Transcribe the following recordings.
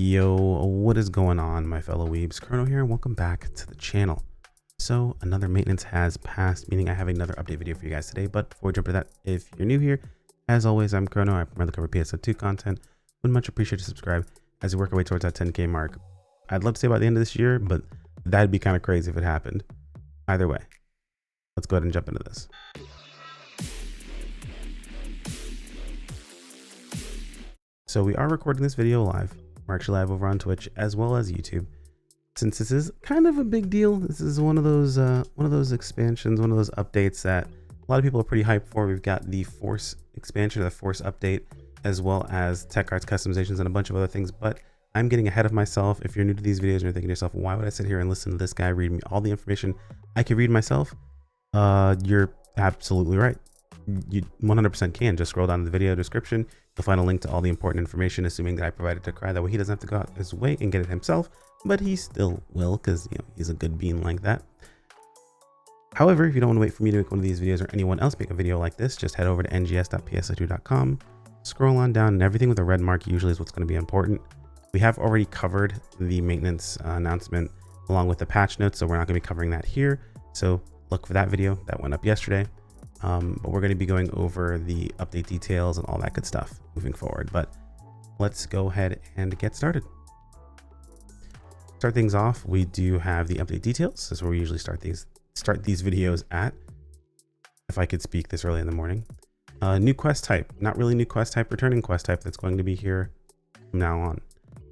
Yo, what is going on, my fellow weebs? Chrono here, and welcome back to the channel. So another maintenance has passed, meaning I have another update video for you guys today. But before we jump into that, if you're new here, as always, I'm Chrono. I primarily cover PSO2 content. Would much appreciate to subscribe as we work our way towards that 10K mark. I'd love to say by the end of this year, but that'd be kind of crazy if it happened. Either way, let's go ahead and jump into this. So we are recording this video live. We're actually live over on Twitch as well as YouTube. Since this is kind of a big deal, this is one of those expansions, one of those updates that a lot of people are pretty hyped for. We've got the Force expansion, the Force update, as well as tech cards customizations and a bunch of other things. But I'm getting ahead of myself. If you're new to these videos and you're thinking to yourself, why would I sit here and listen to this guy read me all the information I could read myself? You're absolutely right. You 100% can. Just scroll down to the video description. You'll find a link to all the important information, assuming that I provided to Cry. That way he doesn't have to go out his way and get it himself, but he still will, because he's a good bean like that. However, if you don't want to wait for me to make one of these videos or anyone else make a video like this, just head over to ngs.pso2.com, scroll on down, and everything with a red mark usually is what's going to be important. We have already covered the maintenance announcement along with the patch notes, so we're not going to be covering that here. So look for that video that went up yesterday. But we're going to be going over the update details and all that good stuff moving forward. But let's go ahead and get started. Start things off, we do have the update details. This is where we usually start these videos at. If I could speak this early in the morning. New quest type, not really new quest type, returning quest type that's going to be here from now on.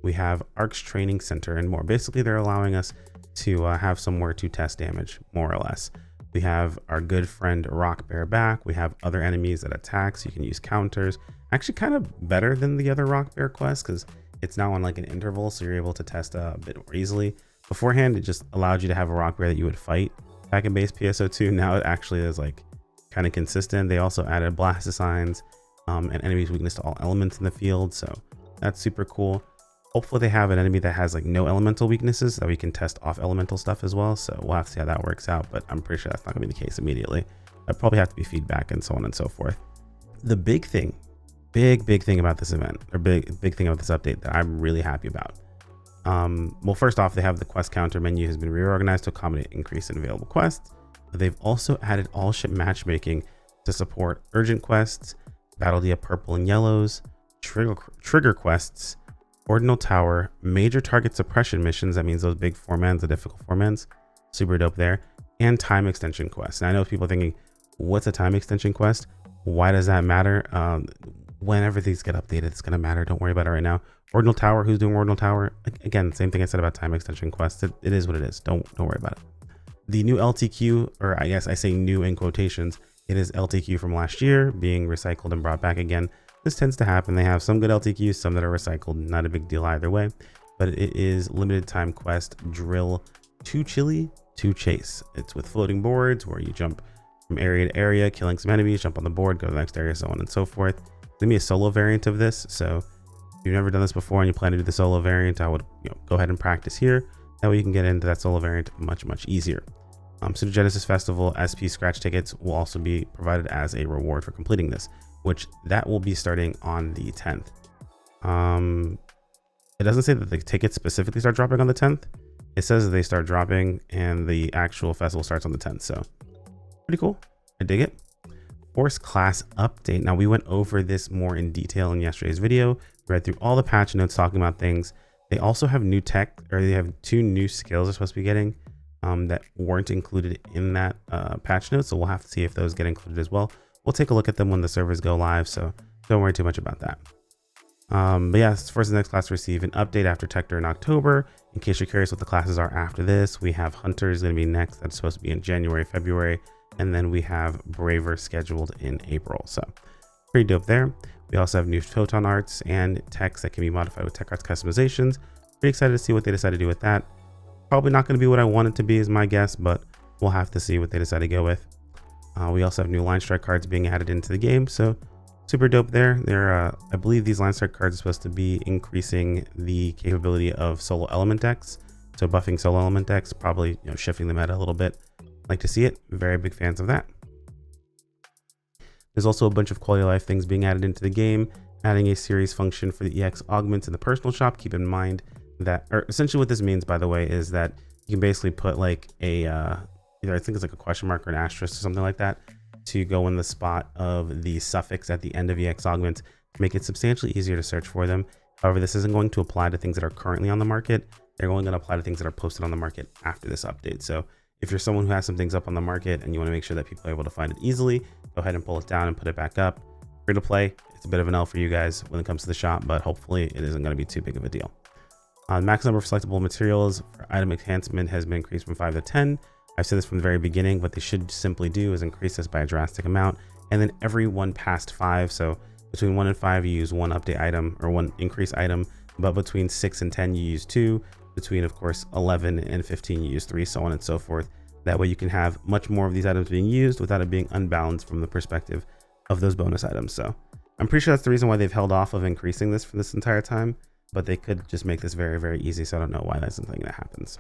We have Ark's Training Center and more. Basically, they're allowing us to have somewhere to test damage, more or less. We have our good friend Rock Bear back. We have other enemies that attack, so you can use counters. Actually kind of better than the other Rock Bear quests because it's now on like an interval, so you're able to test a bit more easily. Beforehand, it just allowed you to have a Rock Bear that you would fight back in base PSO2. Now it actually is like kind of consistent. They also added blast signs and enemies weakness to all elements in the field, so that's super cool. Hopefully they have an enemy that has like no elemental weaknesses that we can test off elemental stuff as well. So we'll have to see how that works out, but I'm pretty sure that's not gonna be the case immediately. That'd probably have to be feedback and so on and so forth. The big thing, big thing about this event, or big thing about this update that I'm really happy about. Well, first off, they have the quest counter menu has been reorganized to accommodate increase in available quests. But they've also added all ship matchmaking to support urgent quests, Battle Dia purple and yellows, trigger quests, Ordinal Tower, major target suppression missions. That means those big 4-mans, the difficult 4-mans, super dope there, and time extension quests. And I know people are thinking, what's a time extension quest? Why does that matter? Whenever these get updated, it's going to matter. Don't worry about it right now. Ordinal Tower, who's doing Ordinal Tower? Again, same thing I said about time extension quests. It is what it is. Don't worry about it. The new LTQ, or I guess I say new in quotations, it is LTQ from last year being recycled and brought back again. This tends to happen. They have some good LTQs, some that are recycled. Not a big deal either way, but it is limited time quest drill to Chili to Chase. It's with floating boards where you jump from area to area, killing some enemies, jump on the board, go to the next area, so on and so forth. There's gonna be a solo variant of this. So if you've never done this before and you plan to do the solo variant, I would go ahead and practice here. That way you can get into that solo variant much easier. So the Genesis Festival SP scratch tickets will also be provided as a reward for completing this, which that will be starting on the 10th. It doesn't say that the tickets specifically start dropping on the 10th. It says that they start dropping and the actual festival starts on the 10th. So pretty cool. I dig it. Force class update. Now we went over this more in detail in yesterday's video. We read through all the patch notes talking about things. They also have new tech, or they have 2 new skills they're supposed to be getting that weren't included in that patch notes. So we'll have to see if those get included as well. We'll take a look at them when the servers go live, so don't worry too much about that. But yeah, first the next class to receive an update after Tector in October. In case you're curious what the classes are after this, we have Hunter is going to be next. That's supposed to be in January, February. And then we have Braver scheduled in April. So pretty dope there. We also have new Photon arts and techs that can be modified with tech arts customizations. Pretty excited to see what they decide to do with that. Probably not going to be what I want it to be is my guess, but we'll have to see what they decide to go with. We also have new line strike cards being added into the game, so super dope there. I believe these line strike cards are supposed to be increasing the capability of solo element decks, so buffing solo element decks, probably shifting the meta a little bit. Like to see it. Very big fans of that. There's also a bunch of quality of life things being added into the game, adding a series function for the EX augments in the personal shop. Keep in mind that, or essentially what this means, by the way, is that you can basically put like a, either I think it's like a question mark or an asterisk or something like that to go in the spot of the suffix at the end of EX augments to make it substantially easier to search for them. However, this isn't going to apply to things that are currently on the market. They're only going to apply to things that are posted on the market after this update. So if you're someone who has some things up on the market and you want to make sure that people are able to find it easily, go ahead and pull it down and put it back up. Free to play. It's a bit of an L for you guys when it comes to the shop, but hopefully it isn't going to be too big of a deal. Max number of selectable materials for item enhancement has been increased from 5 to 10. I've said this from the very beginning. What they should simply do is increase this by a drastic amount, and then every one past 5. So between 1 and 5, you use 1 update item or 1 increase item, but between 6 and 10, you use 2. Between, of course, 11 and 15, you use 3, so on and so forth. That way you can have much more of these items being used without it being unbalanced from the perspective of those bonus items. So I'm pretty sure that's the reason why they've held off of increasing this for this entire time, but they could just make this very, very easy. So I don't know why that's something that happens.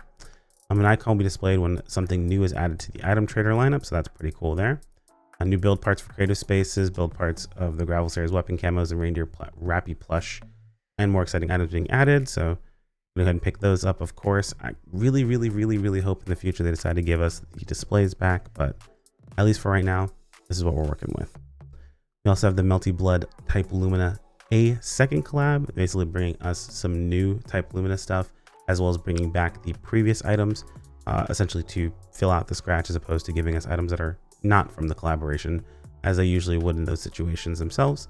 An icon will be displayed when something new is added to the item trader lineup. So that's pretty cool there. New build parts for creative spaces, build parts of the Gravel series weapon camos and reindeer Rappy plush, and more exciting items being added. So go ahead and pick those up, of course. I really hope in the future they decide to give us the displays back, but at least for right now, this is what we're working with. We also have the Melty Blood Type Lumina A second collab, basically bringing us some new Type Lumina stuff, as well as bringing back the previous items, essentially to fill out the scratch, as opposed to giving us items that are not from the collaboration, as they usually would in those situations themselves.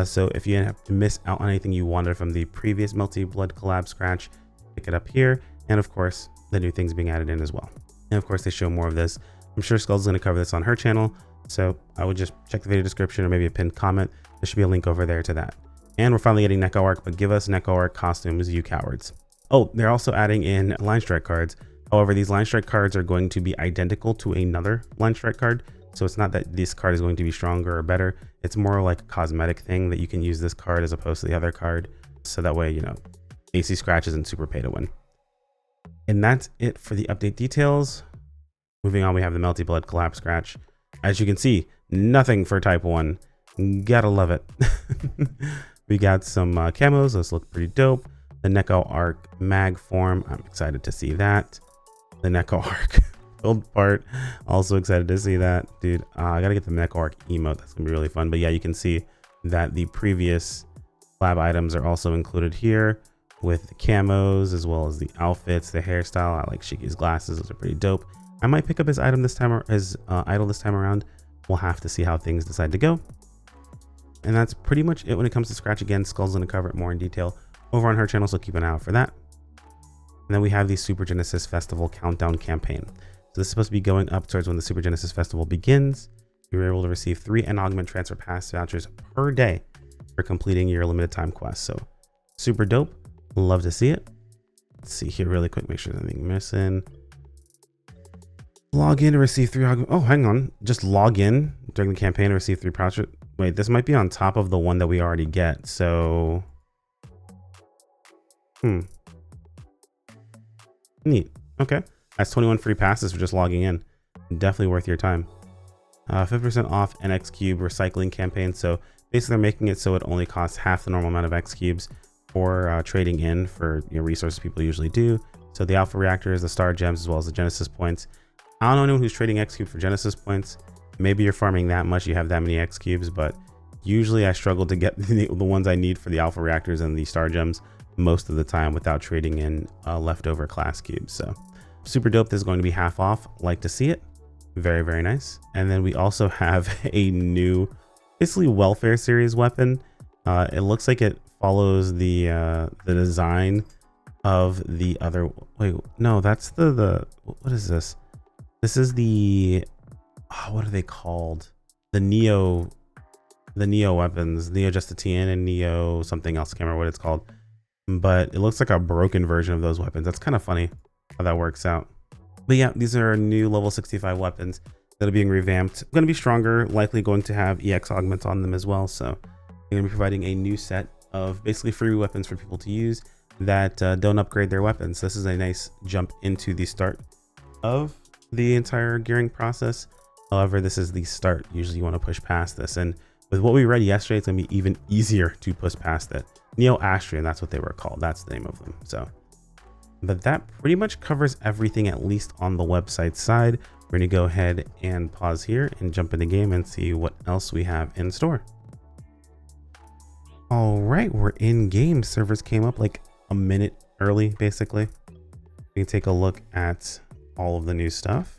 So if you have to miss out on anything you wanted from the previous Melty Blood collab scratch, pick it up here. And of course, the new things being added in as well. And of course, they show more of this. I'm sure Skull's going to cover this on her channel, so I would just check the video description or maybe a pinned comment. There should be a link over there to that. And we're finally getting Neko Arc, but give us Neko Arc costumes, you cowards. Oh, they're also adding in line strike cards. However, these line strike cards are going to be identical to another line strike card. So it's not that this card is going to be stronger or better. It's more like a cosmetic thing that you can use this card as opposed to the other card. So that way, you know, AC Scratch isn't super pay to win. And that's it for the update details. Moving on, we have the Melty Blood collab scratch. As you can see, nothing for type 1. Gotta love it. We got some camos. Those look pretty dope. The Neko Arc mag form. I'm excited to see that. The Neko Arc build part. Also excited to see that. Dude, I gotta get the Neko Arc emote. That's gonna be really fun. But yeah, you can see that the previous collab items are also included here with the camos, as well as the outfits, the hairstyle. I like Shiki's glasses. Those are pretty dope. I might pick up his item this time, or his idol this time around. We'll have to see how things decide to go. And that's pretty much it when it comes to Scratch. Again, Skull's going to cover it more in detail over on her channel, so keep an eye out for that. And then we have the Super Genesis Festival Countdown campaign. So this is supposed to be going up towards when the Super Genesis Festival begins. You're able to receive 3 N-Augment Transfer Pass vouchers per day for completing your limited time quest. So super dope. Love to see it. Let's see here really quick, make sure there's nothing missing. Log in to receive 3 augment. Oh, hang on. Just log in during the campaign to receive 3 pouches. Wait, this might be on top of the one that we already get. So, neat. Okay. That's 21 free passes for just logging in. Definitely worth your time. 50% off an X Cube recycling campaign. So basically they're making it so it only costs half the normal amount of X Cubes for trading in for resources people usually do. So the Alpha Reactors, the Star Gems, as well as the Genesis Points. I don't know anyone who's trading X Cube for Genesis Points. Maybe you're farming that much, you have that many X Cubes, but usually I struggle to get the ones I need for the Alpha Reactors and the Star Gems most of the time without trading in leftover class cubes. So super dope. This is going to be half off. Like to see it. Very, very nice. And then we also have a new, basically welfare series weapon. It looks like it follows the design of the other. Wait, no, that's the what is this? This is the what are they called? The Neo weapons, Neo Justitian and Neo something else. I can't remember what it's called, but it looks like a broken version of those weapons. That's kind of funny how that works out. But yeah, these are new level 65 weapons that are being revamped. Going to be stronger, likely going to have EX augments on them as well. So they're going to be providing a new set of basically free weapons for people to use that don't upgrade their weapons. This is a nice jump into the start of the entire gearing process. However, this is the start. Usually you want to push past this. And with what we read yesterday, it's gonna be even easier to push past it. Neo-Astrian, that's what they were called. That's the name of them. So, but that pretty much covers everything, at least on the website side. We're gonna go ahead and pause here and jump in the game and see what else we have in store. All right, we're in game. Servers came up like a minute early, basically. We can take a look at all of the new stuff.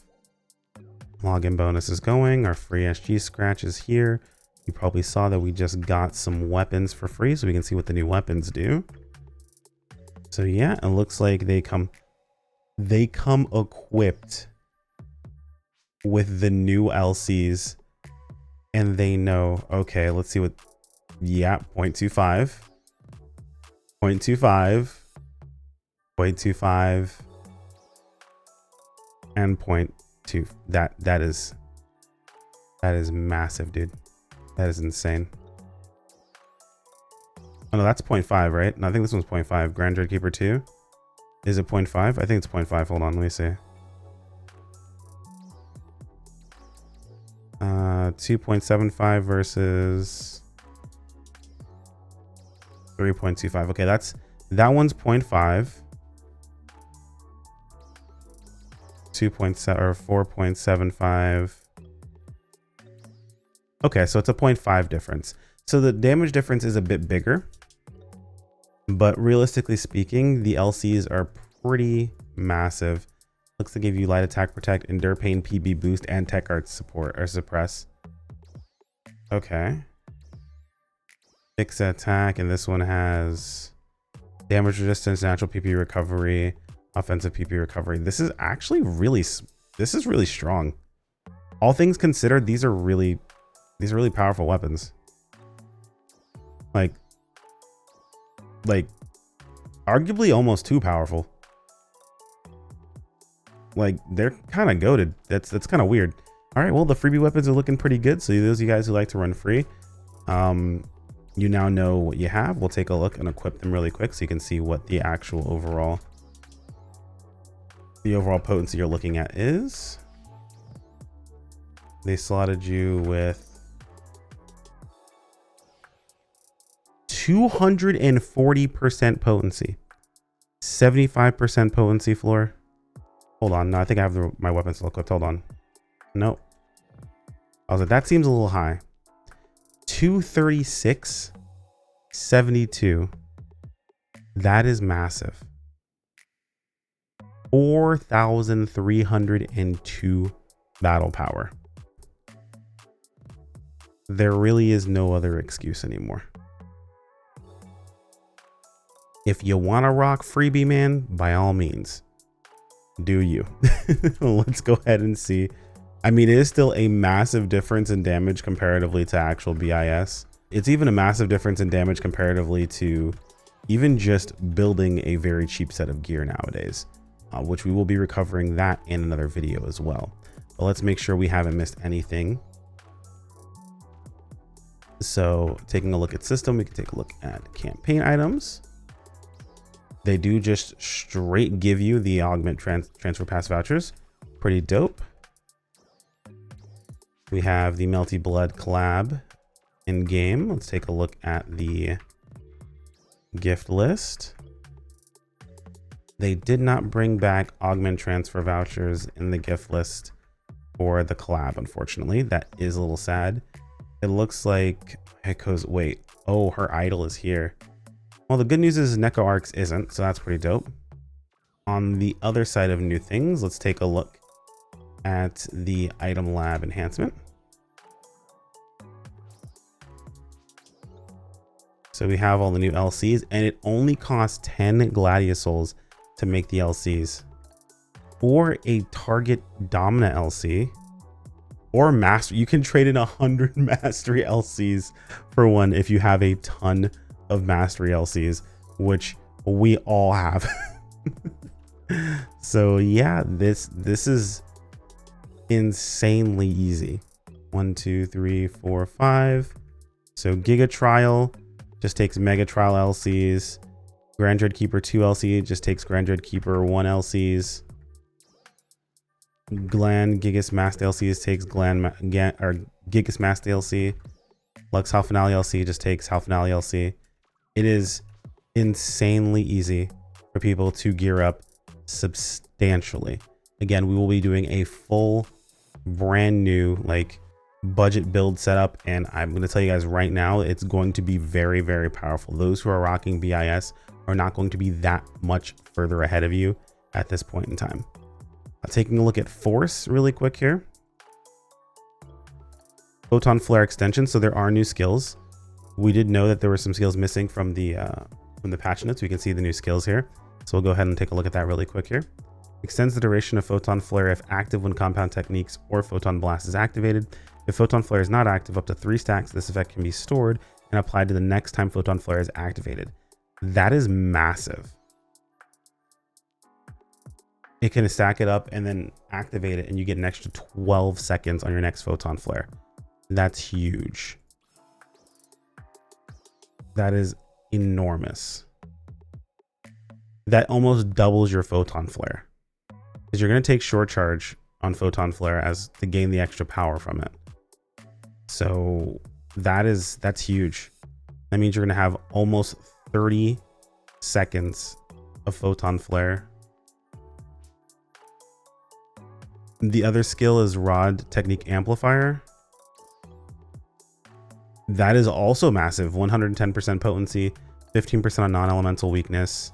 Login bonus is going. Our free SG scratch is here. You probably saw that we just got some weapons for free, so we can see what the new weapons do. So yeah, it looks like they come equipped with the new LCs, and they know, okay, let's see what, yeah, 0.25, 0.25, 0.25, and 0.2. That is massive, dude. That is insane. Oh no, that's 0.5, right? No, I think this one's 0.5. Grand Dread Keeper 2. Is it 0.5? I think it's 0.5. Hold on, let me see. 2.75 versus 3.25. Okay, that one's 0.5. 2.7 or 4.75. Okay, so it's a 0.5 difference. So the damage difference is a bit bigger, but realistically speaking, the LCs are pretty massive. Looks to give you light attack, protect, endure pain, PB boost, and tech arts support or suppress. Okay. Fixed attack, and this one has damage resistance, natural PP recovery, offensive PP recovery. This is actually really strong. All things considered, these are really powerful weapons. Like arguably almost too powerful. Like, they're kind of goated. That's kind of weird. All right, well, the freebie weapons are looking pretty good. So those of you guys who like to run free, you now know what you have. We'll take a look and equip them really quick so you can see what the actual overall potency you're looking at is. They slotted you with 240% potency, 75% potency floor. Hold on, no, I think I have my weapons still equipped. Hold on. Nope. I was like, that seems a little high. 236, 72. That is massive. 4,302 battle power. There really is no other excuse anymore. If you want to rock freebie, man, by all means, do you. Let's go ahead and see. I mean, it is still a massive difference in damage comparatively to actual BIS. It's even a massive difference in damage comparatively to even just building a very cheap set of gear nowadays, which we will be recovering that in another video as well. But let's make sure we haven't missed anything. So taking a look at system, we can take a look at campaign items. They do just straight give you the augment transfer pass vouchers. Pretty dope. We have the Melty Blood collab in game. Let's take a look at the gift list. They did not bring back augment transfer vouchers in the gift list for the collab, unfortunately. That is a little sad. It looks like Echo's, wait, oh, her idol is here. Well, the good news is Neko Arcs isn't, so that's pretty dope. On the other side of new things, let's take a look at the item lab enhancement. So we have all the new LCs, and it only costs 10 Gladius Souls to make the LCs, or a target dominant LC, or master. You can trade in 100 mastery LCs for one if you have a ton of mastery LCs, which we all have. So yeah, this is insanely easy. 1, 2, 3, 4, 5. So Giga Trial just takes Mega Trial LCs. Grand Dread Keeper 2 LC just takes Grand Dread Keeper 1 LCs. Gland Gigas Master LCs takes Gigas Master LC. Lux Halfinale LC just takes Halfinale LC. It is insanely easy for people to gear up substantially. Again, we will be doing a full brand new like budget build setup, and I'm going to tell you guys right now, it's going to be very, very powerful. Those who are rocking BIS are not going to be that much further ahead of you at this point in time. Taking a look at Force really quick here. Photon Flare extension. So there are new skills. We did know that there were some skills missing from the patch notes. We can see the new skills here. So we'll go ahead and take a look at that really quick here. Extends the duration of Photon Flare if active when Compound Techniques or Photon Blast is activated. If Photon Flare is not active, up to 3 stacks, this effect can be stored and applied to the next time Photon Flare is activated. That is massive. It can stack it up and then activate it, and you get an extra 12 seconds on your next Photon Flare. That's huge. That is enormous. That almost doubles your Photon Flare, because you're going to take short charge on Photon Flare as to gain the extra power from it. So that's huge. That means you're going to have almost 30 seconds of Photon Flare. The other skill is Rod Technique Amplifier. That is also massive. 110% potency, 15% on non-elemental weakness,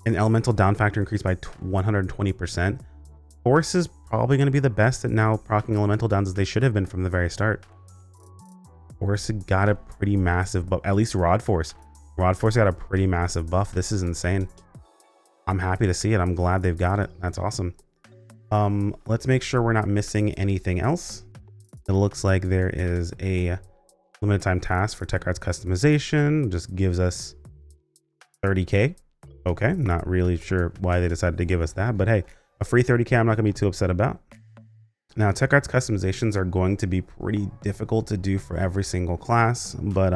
and elemental down factor increased by 120%. Force is probably going to be the best at now proccing elemental downs, as they should have been from the very start. Force got a pretty massive buff, at least Rod Force. Rod Force got a pretty massive buff. This is insane. I'm happy to see it. I'm glad they've got it. That's awesome. Let's make sure we're not missing anything else. It looks like there is a limited time task for Tech Arts customization. Just gives us 30K. Okay, not really sure why they decided to give us that, but hey, a free 30K I'm not gonna be too upset about. Now, Tech Arts customizations are going to be pretty difficult to do for every single class, but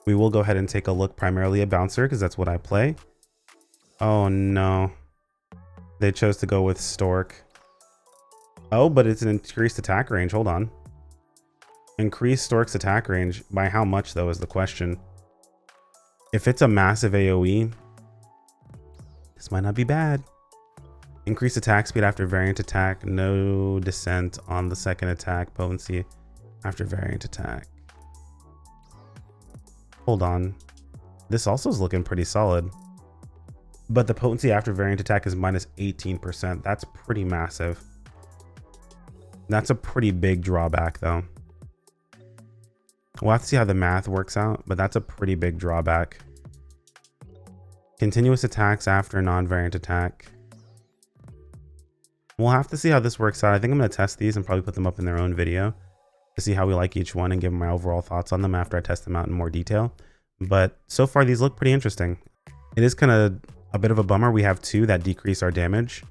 we will go ahead and take a look primarily at Bouncer, because that's what I play. Oh no. They chose to go with Stork. Oh, but it's an increased attack range. Hold on. Increase Stork's attack range by how much, though, is the question. If it's a massive AoE, this might not be bad. Increase attack speed after variant attack. No descent on the second attack. Potency after variant attack. Hold on. This also is looking pretty solid. But the potency after variant attack is minus 18%. That's pretty massive. That's a pretty big drawback, though. We'll have to see how the math works out, but that's a pretty big drawback. Continuous attacks after non-variant attack. We'll have to see how this works out. I think I'm going to test these and probably put them up in their own video to see how we like each one and give my overall thoughts on them after I test them out in more detail. But so far, these look pretty interesting. It is kind of a bit of a bummer. We have 2 that decrease our damage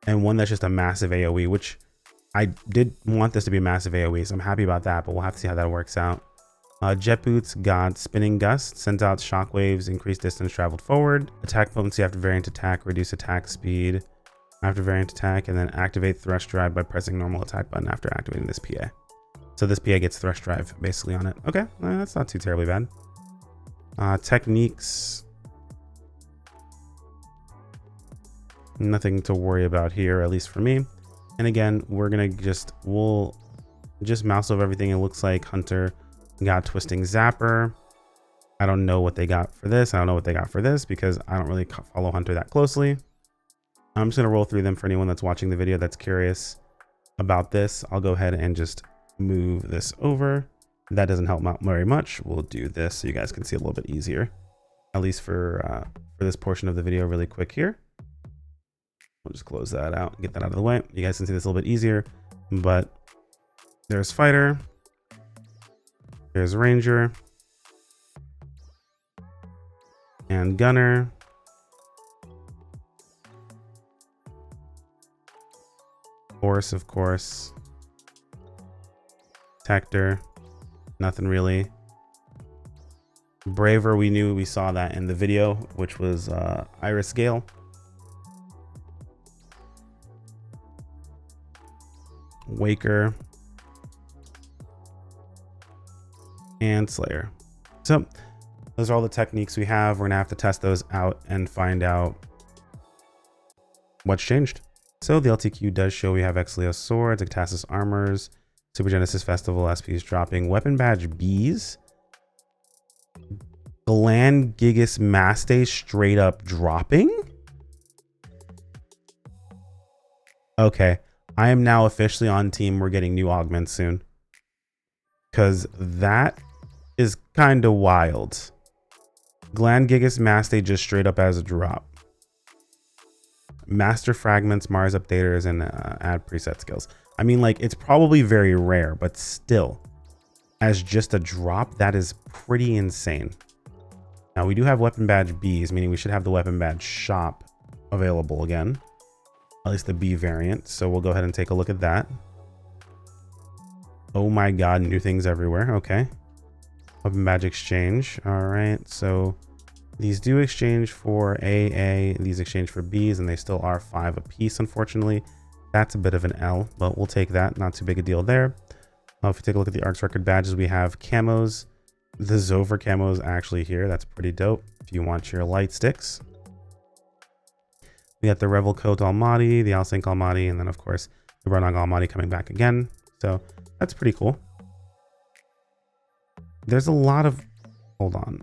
and 1 that's just a massive AoE, which I did want this to be a massive AoE, so I'm happy about that, but we'll have to see how that works out. Jet Boots got Spinning Gust, sends out shockwaves, increase distance traveled forward, attack potency after variant attack, reduce attack speed after variant attack, and then activate Thrust Drive by pressing normal attack button after activating this PA. So this PA gets Thrust Drive basically on it. Okay, that's not too terribly bad. Techniques. Nothing to worry about here, at least for me. And again, we'll just mouse over everything. It looks like Hunter got Twisting Zapper. I don't know what they got for this. I don't know what they got for this because I don't really follow Hunter that closely. I'm just going to roll through them for anyone that's watching the video that's curious about this. I'll go ahead and just move this over. That doesn't help out very much. We'll do this so you guys can see a little bit easier, at least for this portion of the video really quick here. We'll just close that out and get that out of the way. You guys can see this a little bit easier, but there's Fighter. There's Ranger. And Gunner. Force, of course. Tector. Nothing really. Braver, we saw that in the video, which was Iris Gale. Waker. and Slayer. So those are all the techniques we have. We're gonna have to test those out and find out what's changed. So the LTQ does show we have Exleo swords, Ectasis armors, Super Genesis Festival SPs dropping, Weapon Badge Bs, Gland Gigas Maste straight up dropping. Okay, I am now officially on team. We're getting new augments soon, because that is kind of wild. Gland Gigas Maste just straight up as a drop. Master Fragments, Mars Updaters, and add preset skills. I mean, like, it's probably very rare, but still, as just a drop, that is pretty insane. Now, we do have Weapon Badge Bs, meaning we should have the Weapon Badge shop available again. At least the B variant. So we'll go ahead and take a look at that. Oh my god, new things everywhere. Okay. Weapon Badge Exchange. All right, so these do exchange for AA, these exchange for Bs, and they still are 5 apiece, unfortunately. That's a bit of an L, but we'll take that. Not too big a deal there. If we take a look at the Arcs Record badges, we have camos. The Zover camo is actually here. That's pretty dope if you want your light sticks. We got the Revel Coat Almaty, the Alsync Almaty, and then, of course, the Ronog Almaty coming back again. So that's pretty cool. There's a lot of... Hold on.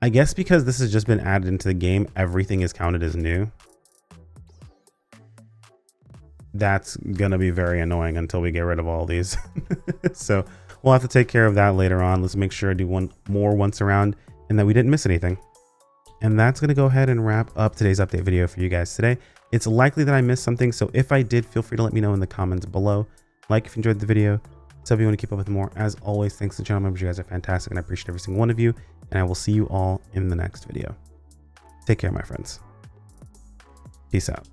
I guess because this has just been added into the game, everything is counted as new. That's gonna be very annoying until we get rid of all these. So we'll have to take care of that later on. Let's make sure I do one more once around and that we didn't miss anything. And that's gonna go ahead and wrap up today's update video for you guys today. It's likely that I missed something, so if I did, feel free to let me know in the comments below. Like if you enjoyed the video, sub if you want to keep up with more. As always, thanks to the channel members. You guys are fantastic and I appreciate every single one of you. And I will see you all in the next video. Take care, my friends. Peace out.